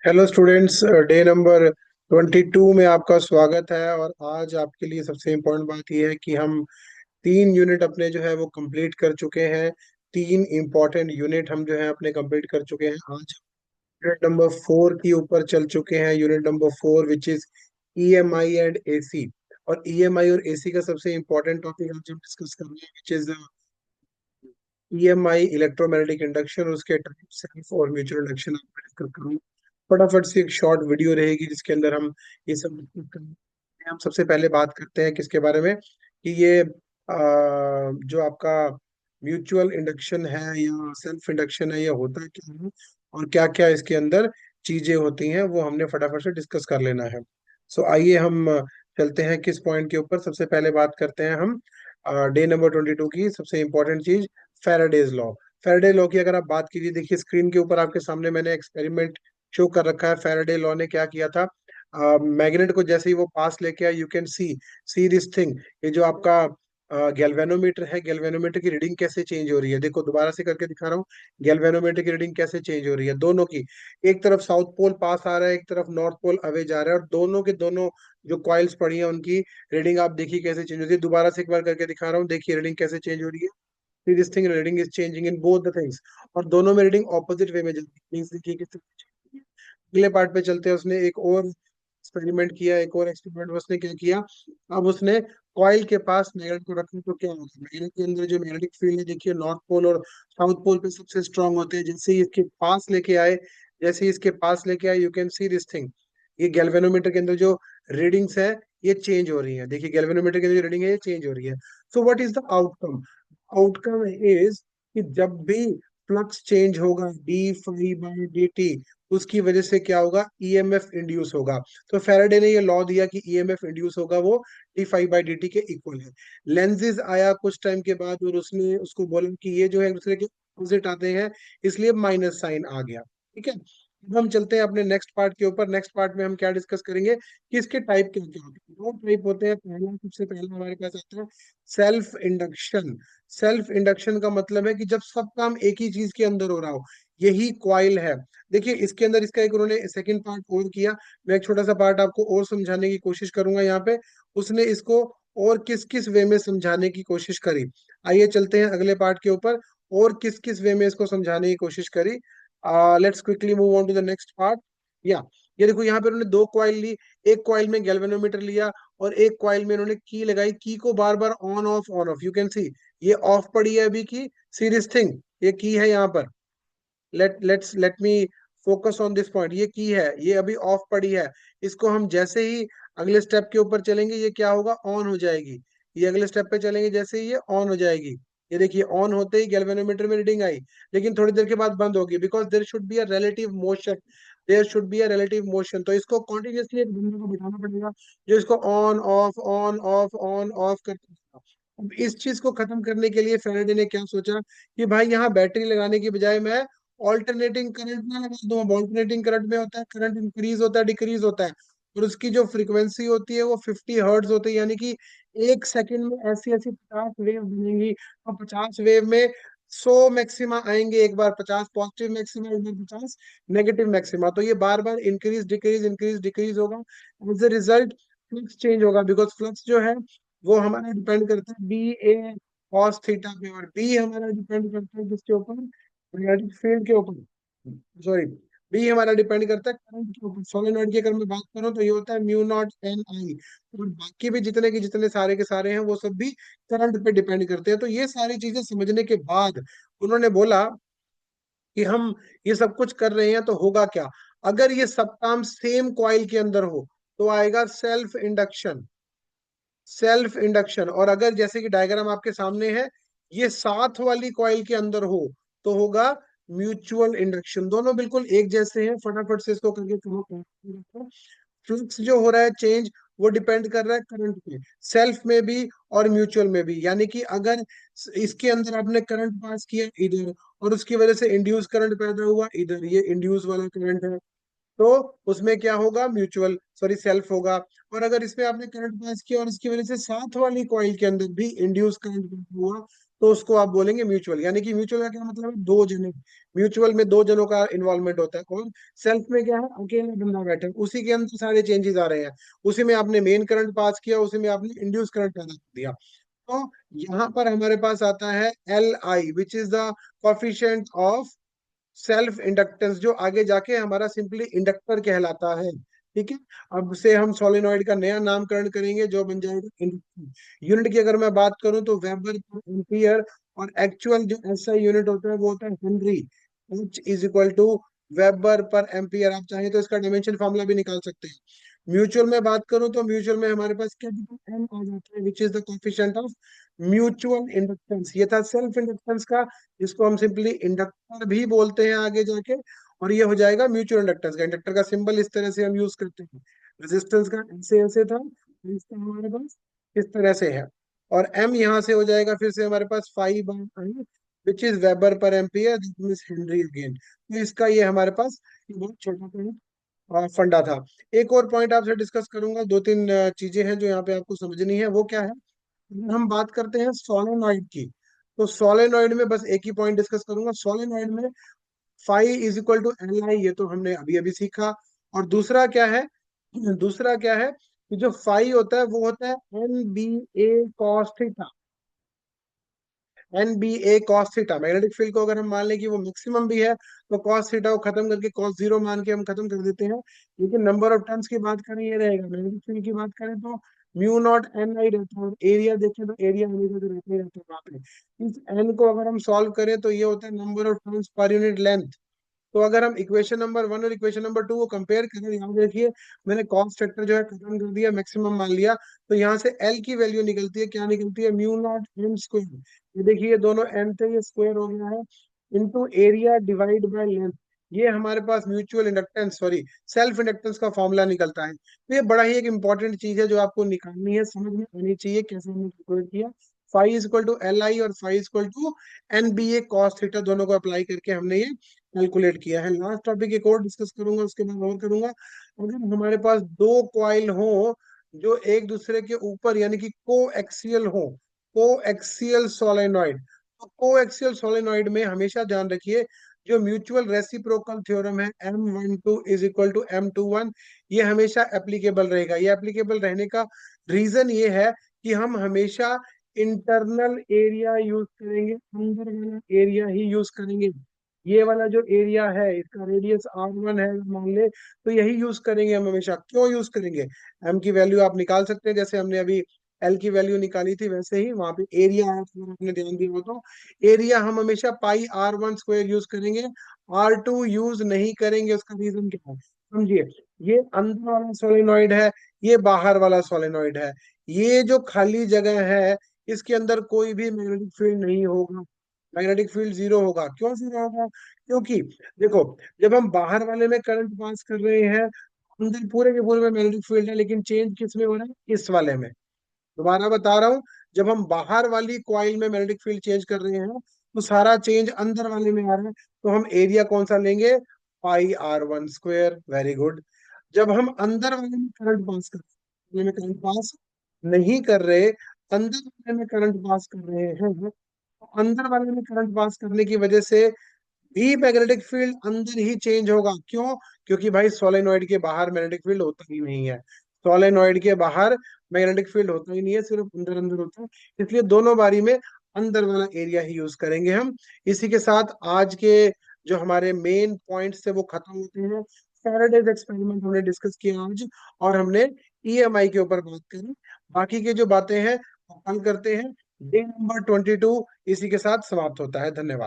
Hello students, day number 22 में आपका स्वागत है। और आज आपके लिए सबसे इम्पोर्टेंट बात यह है कि हम 3 यूनिट अपने जो है वो कंप्लीट कर चुके हैं। 3 इम्पोर्टेंट यूनिट हम जो है अपने कंप्लीट कर चुके हैं। आज यूनिट नंबर 4 की ऊपर चल चुके हैं। Unit number 4 which is EMI and AC. और ईएमआई और एसी का सबसे इम्पोर्टेंट टॉपिक आज हम डिस्कस कर रहे हैं which is EMI, electromagnetic induction और उसके टाइप, सेल्फ और म्यूचुअल इंडक्शन आप डिस्कस करूंगा। फटाफट से एक शॉर्ट वीडियो रहेगी जिसके अंदर हम ये सब डिस्कस करेंगे। हम सबसे पहले बात करते हैं किसके बारे में कि ये जो आपका म्यूचुअल इंडक्शन है या सेल्फ इंडक्शन है, ये होता है क्या है और क्या क्या इसके अंदर चीजें होती हैं, वो हमने फटाफट से डिस्कस कर लेना है। सो आइए हम चलते हैं किस पॉइंट के ऊपर। सबसे पहले बात करते हैं हम डे नंबर 22 की सबसे इंपॉर्टेंट चीज, फैराडेज लॉ। फैराडे लॉ की अगर आप बात कीजिए, देखिए स्क्रीन के ऊपर आपके सामने मैंने एक्सपेरिमेंट शो कर रखा है। फैराडे लॉ ने क्या किया था, मैग्नेट को जैसे ही वो पास लेके आया, you can see this thing. ये जो आपका गैल्वेनोमीटर है, गैल्वेनोमीटर की रीडिंग कैसे चेंज हो रही है, देखो दोबारा से करके दिखा रहा हूँ। गैल्वेनोमीटर की रीडिंग कैसे चेंज हो रही है, दोनों की। एक तरफ साउथ पोल पास आ रहा है, एक तरफ नॉर्थ पोल अवे जा रहा है, और दोनों के दोनों जो कॉइल्स पड़ी हैं उनकी रीडिंग आप देखिए कैसे चेंज होती है। दोबारा से एक बार करके दिखा रहा हूँ, देखिए रीडिंग कैसे चेंज हो रही है। See this thing, reading is changing in both the things। और दोनों में रीडिंग ऑपोजिट वे में जाती है। Means देखिए किस तरह से change होती है। अगले पार्ट पे चलते हैं। उसने एक और एक्सपेरिमेंट किया, एक और एक्सपेरिमेंट में उसने क्या किया, अब उसने कॉइल के पास मैग्नेट को रखा तो क्या होगा, मैग्नेट के अंदर जो मैग्नेटिक फील्ड है, देखिए नॉर्थ पोल और साउथ पोल पे सबसे स्ट्रांग होते हैं। जैसे ही इसके पास लेके आए, जैसे ही इसके पास लेके आए, you can see this thing. ये गैल्वेनोमीटर के अंदर जो रीडिंग्स है ये चेंज हो रही है। देखिए गैल्वेनोमीटर के अंदर जो रीडिंग है ये चेंज हो रही है। So what is the outcome? Outcome is कि जब भी फ्लक्स चेंज होगा d phi by d t, उसकी वजह से क्या होगा, ईएमएफ इंड्यूस होगा। तो फैराडे ने ये लॉ दिया कि ईएमएफ इंड्यूस होगा वो d phi by d t के इक्वल है। लेंजिज आया कुछ टाइम के बाद और उसने उसको बोला कि ये जो है एक दूसरे के अपोजिट आते हैं, इसलिए माइनस साइन आ गया। ठीक है, अब हम चलते हैं अपने नेक्स्ट पार्ट के ऊपर। नेक्स्ट पार्ट में हम क्या डिस्कस करेंगे कि इसके टाइप क्या क्या होते हैं। दो टाइप होते हैं। पहला, सबसे पहला हमारे पास आता है सेल्फ इंडक्शन। सेल्फ इंडक्शन का मतलब है कि जब सब काम एक ही चीज के अंदर हो रहा हो, यही कॉइल है। देखिए इसके अंदर इसका एक उन्होंने सेकंड पार्ट और किया। मैं एक छोटा सा पार्ट आपको और समझाने की कोशिश करूंगा यहाँ पे। उसने इसको और किस किस वे में समझाने की कोशिश करी। आइए चलते हैं अगले पार्ट के ऊपर, और किस किस वे में इसको समझाने की कोशिश करी। Let's quickly move on to the next part. या ये देखो यहाँ पे उन्होंने दो कॉइल ली। एक कॉइल में गैल्वेनोमीटर लिया और एक कॉइल में उन्होंने की लगाई। की को बार बार on off, you can see ये ऑफ पड़ी है अभी की, सीरीज थिंग, ये की है यहाँ पर। Let me focus on this point. ये की है, ये अभी ऑफ पड़ी है। इसको हम जैसे ही अगले स्टेप के ऊपर चलेंगे, ये क्या होगा, ऑन हो जाएगी। ये अगले स्टेप पे चलेंगे जैसे ही ये ऑन हो जाएगी। ये देखिए ऑन होते ही गैल्वेनोमीटर में रीडिंग आई, लेकिन थोड़ी देर के बाद बंद होगी, because there should be a relative motion. There should be a relative motion, तो इसको कॉन्टिन्यूसली एक बंदे को बिठाना पड़ेगा जो इसको ऑन ऑफ ऑन ऑफ करके रखेगा। अब इस चीज को खत्म करने के लिए फैराडे ने क्या सोचा कि भाई यहाँ बैटरी लगाने की बजाय मैं ऑल्टरनेटिंग करंट ना लगा दूं। अब ऑल्टरनेटिंग करंट में होता है करंट इंक्रीज होता है, डिक्रीज होता है, और उसकी जो फ्रीक्वेंसी होती है वो 50 हर्ट्ज होती है। यानी कि एक सेकंड में ऐसी ऐसी 50 वेव बनेंगी, और 50 वेव में 100 मैक्सिमा आएंगे। एक बार 50 पॉजिटिव मैक्सिमा, एक बार 50 नेगेटिव मैक्सिमा। तो ये बार बार इंक्रीज डिक्रीज होगा। As a result flux change होगा, बिकॉज फ्लक्स जो है वो हमारा डिपेंड करता है बी ए कॉस थीटा पे, और बी हमारा डिपेंड करता है किसके ऊपर, मैग्नेटिक फील्ड के ऊपर। सॉरी, बी हमारा डिपेंड करता है करंट के ऊपर। सोलेनोइड की अगर मैं बात करूं तो ये होता है म्यू नॉट एन आई। और बाकी भी जितने के जितने सारे के सारे हैं वो सब भी करंट पे डिपेंड करते हैं। तो ये सारी चीजें समझने के बाद उन्होंने बोला कि हम ये सब कुछ कर रहे हैं तो होगा क्या, अगर ये सब काम सेम कॉइल के अंदर हो तो आएगा सेल्फ इंडक्शन। Self induction. और अगर जैसे कि डायग्राम आपके सामने है, ये साथ वाली कॉइल के अंदर हो तो होगा म्यूचुअल इंडक्शन। दोनों बिल्कुल एक जैसे हैं। फटाफट से इसको करके कहो। फ्लक्स जो हो रहा है चेंज, वो डिपेंड कर रहा है करंट पे, सेल्फ में भी और म्यूचुअल में भी। यानी कि अगर इसके अंदर आपने करंट पास किया इधर, और उसकी वजह से इंड्यूस करंट पैदा हुआ इधर, ये इंड्यूस वाला करंट है, तो उसमें क्या होगा, म्यूचुअल सॉरी सेल्फ होगा। और अगर इसमें आपने करंट पास किया और इसकी वजह से साथ वाली कॉइल के अंदर भी इंड्यूस करंट हुआ, तो उसको आप बोलेंगे म्यूचुअल। यानी कि म्यूचुअल का क्या मतलब है, दो जने, म्यूचुअल में दो जनों का इन्वॉल्वमेंट होता है। और सेल्फ में क्या है, अकेला बंदा बैठा है, उसी के अंदर सारे चेंजेस आ रहे हैं, उसी में आपने मेन करंट पास किया, उसी में आपने इंड्यूस करंट पैदा कर दिया। तो यहाँ पर हमारे पास आता है L I, which is the coefficient of self inductance, जो आगे जाके हमारा सिंपली इंडक्टर कहलाता है। ठीक है। अब से हम सोलेनॉइड का नया नामकरण करेंगे जो बन जाएगा इंडक्टर। यूनिट की अगर मैं बात करूं तो वेबर पर एम्पियर, और एक्चुअल जो एसआई यूनिट होता है वो होता है henry. H is equal to weber per ampere. आप चाहें तो इसका डायमेंशन फॉर्मूला भी निकाल सकते हैं। म्यूचुअल में बात करूं तो म्यूचुअल में हमारे पास कैपिटल एम आ जाता है, which is the coefficient of mutual inductance. ये था सेल्फ इंडक्टेंस का, जिसको हम सिंपली इंडक्टर भी बोलते हैं आगे जाके। और ये हो जाएगा म्यूचुअल इंडक्टेंस का। इंडक्टर का सिंबल इस तरह से हम यूज करते हैं। रेजिस्टेंस का ऐसे ऐसे था, और इसका हमारे पास इस तरह से है। और एम यहाँ से हो जाएगा फिर से हमारे पास 5/I, which is weber per ampere, that means Henry again. तो इसका ये हमारे पास ये बहुत छोटा पॉइंट फंडा था। एक और पॉइंट आपसे डिस्कस करूंगा, दो तीन चीजें हैं जो यहाँ पे आपको समझनी है। वो क्या है, अगर हम बात करते हैं सोलेनॉइड की, तो सोलेनॉइड में बस एक ही पॉइंट डिस्कस करूंगा। सोलेनॉइड में phi is equal to L I, ये तो हमने अभी अभी सीखा। और दूसरा क्या है, दूसरा क्या है कि जो फाई होता है वो होता है NBA cos theta. NBA cos theta, magnetic field को अगर हम मान लें कि वो मैक्सिमम भी है, तो कॉस थीटा को खत्म करके कॉस जीरो मान के हम खत्म कर देते हैं। लेकिन नंबर ऑफ टर्न्स की बात करें ये रहेगा, मैग्नेटिक फील्ड की बात करें तो म्यू नॉट एन आई रहता है। और एरिया देखें तो एरिया हमेशा तो रहता ही रहता है वहां पे। इस एन को अगर हम सॉल्व करें तो ये होता है number of turns per unit length. तो अगर हम इक्वेशन नंबर वन और इक्वेशन नंबर टू को कंपेयर करें, यहाँ देखिए मैंने कॉस फैक्टर जो है खत्म कर दिया, मैक्सिमम मान लिया। तो यहाँ से एल की वैल्यू निकलती है, क्या निकलती है, म्यू नॉट एन स्क्वायर। ये देखिए ये दोनों एन थे, ये स्क्वायर हो गया है, into area divide by length. ये हमारे पास mutual inductance, sorry self inductance का फॉर्मूला निकलता है। तो ये बड़ा ही एक इंपॉर्टेंट चीज है जो आपको निकालनी है, समझ में आनी चाहिए कैसे हमने कैलकुलेट किया। Phi is equal to L I और phi is equal to NBA cos theta, दोनों को अप्लाई करके हमने ये कैलकुलेट किया है। लास्ट टॉपिक एक और डिस्कस करूंगा, उसके बाद और करूंगा। अगर हमारे पास दो कॉइल हो जो एक दूसरे के ऊपर यानी कि कोएक्सियल हो, कोएक्सियल सोलेनॉइड, तो कोएक्सियल सोलेनॉइड में हमेशा ध्यान रखिए जो म्यूचुअल रेसिप्रोकल थ्योरम है M12 is equal to M21, ये हमेशा एप्लीकेबल रहेगा। ये एप्लीकेबल रहने का रीजन ये है कि हम हमेशा इंटरनल एरिया यूज करेंगे, अंदर वाला एरिया ही यूज करेंगे। ये वाला जो एरिया है इसका रेडियस R1 है मान ले, तो यही यूज करेंगे हम हमेशा। क्यों यूज करेंगे, एम की वैल्यू आप निकाल सकते हैं, जैसे हमने अभी एल की वैल्यू निकाली थी वैसे ही वहां पे एरिया आया था, अगर आपने ध्यान दिया हो तो। एरिया हम हमेशा πr1² यूज करेंगे, R2 यूज नहीं करेंगे। उसका रीजन क्या है समझिए, ये अंदर वाला सोलेनॉइड है, ये बाहर वाला सोलेनॉइड है। ये जो खाली जगह है इसके अंदर कोई भी मैग्नेटिक फील्ड नहीं होगा, मैग्नेटिक फील्ड जीरो होगा। क्यों जीरो होगा, क्योंकि देखो जब हम बाहर वाले में करंट पास कर रहे हैं, अंदर पूरे के पूरे में मैग्नेटिक फील्ड है, लेकिन चेंज किस में हो रहा है, इस वाले में। दोबारा बता रहा हूँ, जब हम बाहर वाली कॉइल में मैग्नेटिक फील्ड चेंज कर रहे हैं तो सारा चेंज अंदर वाले में आ रहा है। तो हम एरिया कौन सा लेंगे, πr1²। Very good. जब हम अंदर वाले में करंट पास कर वाले में करंट पास नहीं कर रहे, अंदर वाले में करंट पास कर रहे हैं, तो अंदर वाले में करंट पास करने की वजह से भी मैग्नेटिक फील्ड अंदर ही चेंज होगा। क्यों, क्योंकि भाई सोलेनॉइड के बाहर मैग्नेटिक फील्ड होता ही नहीं है। सोलेनॉइड के बाहर मैग्नेटिक फील्ड होता ही नहीं है, सिर्फ अंदर अंदर होता है। इसलिए दोनों बारी में अंदर वाला एरिया ही यूज करेंगे हम। इसी के साथ आज के जो हमारे मेन पॉइंट्स थे वो खत्म होते हैं। फैराडेज एक्सपेरिमेंट हमने डिस्कस किया आज, और हमने EMI के ऊपर बात करी। बाकी की जो बातें हैं वो कल करते हैं। डे नंबर 22 इसी के साथ समाप्त होता है। धन्यवाद।